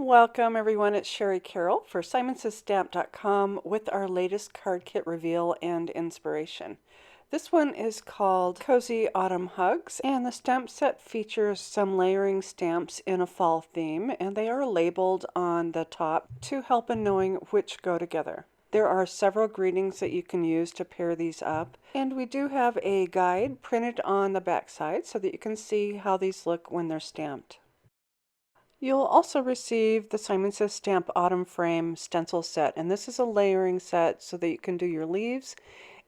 Welcome everyone, it's Sherry Carroll for SimonsStamp.com with our latest card kit reveal and inspiration. This one is called Cozy Autumn Hugs, and the stamp set features some layering stamps in a fall theme, and they are labeled on the top to help in knowing which go together. There are several greetings that you can use to pair these up, and we do have a guide printed on the back side so that you can see how these look when they're stamped. You'll also receive the Simon Says Stamp Autumn Frame stencil set, and this is a layering set so that you can do your leaves,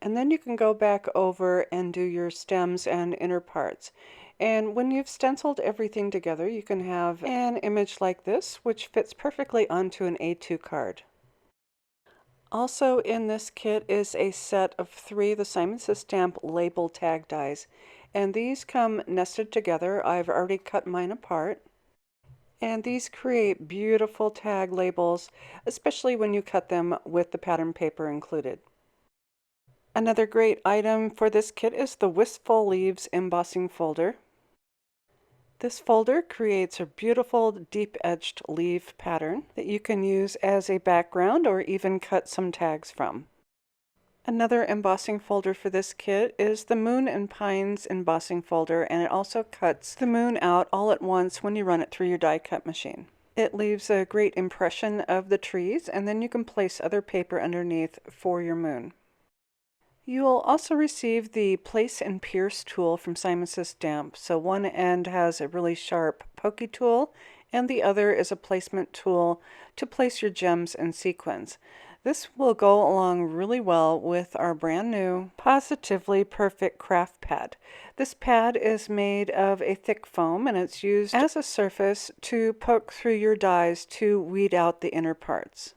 and then you can go back over and do your stems and inner parts. And when you've stenciled everything together, you can have an image like this, which fits perfectly onto an A2 card. Also in this kit is a set of 3 the Simon Says Stamp label tag dies, and these come nested together. I've already cut mine apart. And these create beautiful tag labels, especially when you cut them with the pattern paper included. Another great item for this kit is the Wistful Leaves embossing folder. This folder creates a beautiful deep-edged leaf pattern that you can use as a background or even cut some tags from. Another embossing folder for this kit is the Moon and Pines embossing folder, and it also cuts the moon out all at once when you run it through your die cut machine. It leaves a great impression of the trees, and then you can place other paper underneath for your moon. You will also receive the Place and Pierce tool from Simon Says Stamp. So one end has a really sharp pokey tool, and the other is a placement tool to place your gems and sequins. This will go along really well with our brand new Positively Perfect craft pad. This pad is made of a thick foam, and it's used as a surface to poke through your dies to weed out the inner parts.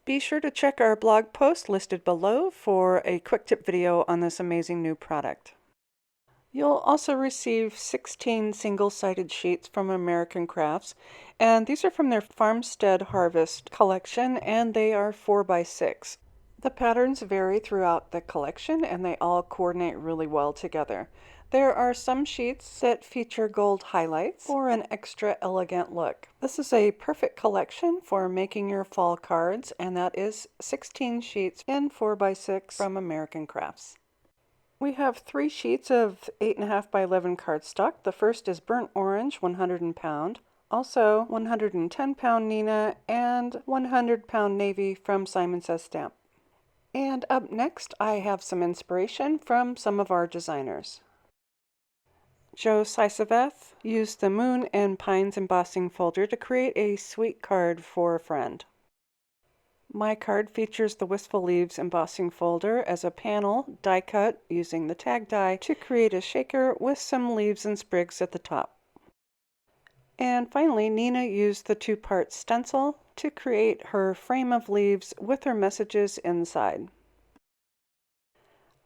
Be sure to check our blog post listed below for a quick tip video on this amazing new product. You'll also receive 16 single-sided sheets from American Crafts, and these are from their Farmstead Harvest collection, and they are 4x6. The patterns vary throughout the collection, and they all coordinate really well together. There are some sheets that feature gold highlights for an extra elegant look. This is a perfect collection for making your fall cards, and that is 16 sheets in 4x6 from American Crafts. We have 3 sheets of 8.5 by 11 cardstock. The first is Burnt Orange, 100 pound, also 110 pound Neenah, and 100 pound Navy from Simon Says Stamp. And up next, I have some inspiration from some of our designers. Joe Sisaveth used the Moon and Pines embossing folder to create a sweet card for a friend. My card features the Wistful Leaves embossing folder as a panel die cut using the tag die to create a shaker with some leaves and sprigs at the top. And finally, Neenah used the 2-part stencil to create her frame of leaves with her messages inside.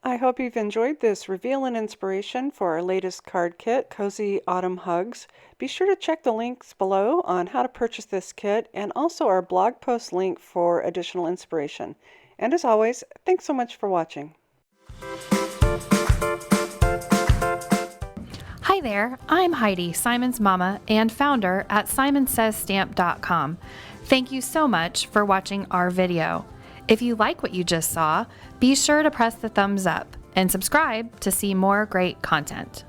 I hope you've enjoyed this reveal and inspiration for our latest card kit, Cozy Autumn Hugs. Be sure to check the links below on how to purchase this kit, and also our blog post link for additional inspiration. And as always, thanks so much for watching. Hi there, I'm Heidi, Simon's mama and founder at SimonsSaysStamp.com. Thank you so much for watching our video. If you like what you just saw, be sure to press the thumbs up and subscribe to see more great content.